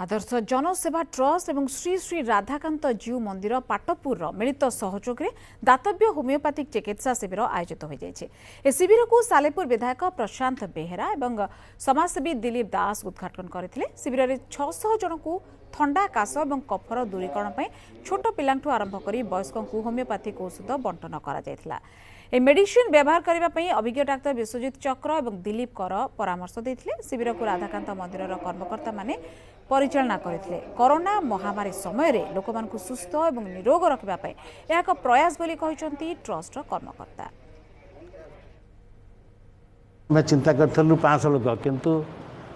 आदर्श जनसेवा ट्रस्ट और श्री श्री राधाकांत जीव मंदिर पाटपुर मिलित सहयोग में दातव्य होमियोपैथिक चिकित्सा शिविर आयोजित हो जाए। शिविर को सालेपुर विधायक प्रशांत बेहेरा और समाजसेवी दिलीप दास उद्घाटन करते। शिविर में 600 जन को थंडा काश और कफर दूरीकरण छोट पिला आरंभ कर वयस्क होमियोपैथिक औषध बंटन कर मेडिसिन व्यवहार करने अभिज्ञ डाक्तर विश्वजित चक्र और दिलीप कर परामर्श देते। शिविर को राधाकांत मंदिर कर्मकर्ता माने परिचालना करते। कोरोना महामारी समय लोक सुस्थ और निरोग रखापी यह एक प्रयास बोली कहते ट्रस्ट कर्मकर्ता। मैं चिंता करूँ 500 लोक किंतु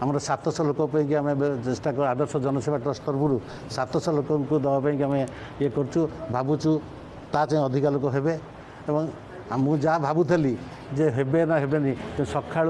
आम 700 लोक आम चेष्टा कर आदर्श जनसेवा ट्रस्ट तरफ 700 लोक को दवाई आम ये करूँ भावुँ ता अधिका लोक हे मुझे जहाँ भावुली जे हे ना हेनी सका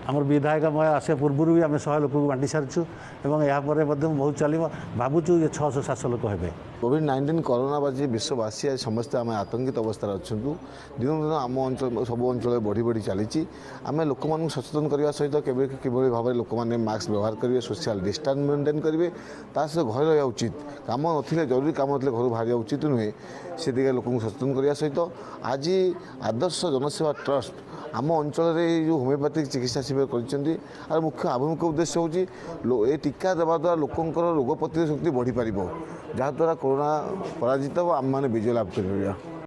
आमर विधायक आसा पूर्व भी आम 100 लोक बांटी सारी और यापर बहुत चलो भावुँ ये 600-700 लोक हे। कोविड-19 कोरोना बाजी विश्ववासी समस्ते आम आतंकित अवस्था अच्छा दिन दिन आम अंचल सब अंचल बढ़ी बढ़ी चली आम लोक सचेतन करने सहित कि भाव में लोक मैंने मास्क व्यवहार करेंगे सोशल डिस्टेंस मेंटेन करेंगे सहित घर रहा उचित कम ना जरूरी कम ना घर बाहर उचित नुहे से दिखे लोक सचेतन करने सहित आज आदर्श जनसेवा ट्रस्ट आम अंचल जो होमियोपैथिक चिकित्सा शिविर कर मुख्य आभिमुख्य उद्देश्य हूँ ये टीका देवा द्वारा लोकंर रोग प्रतिरोधक शक्ति बढ़ी पार जहाँद्वारा कोरोना पराजित आम मैंने विजय लाभ कर।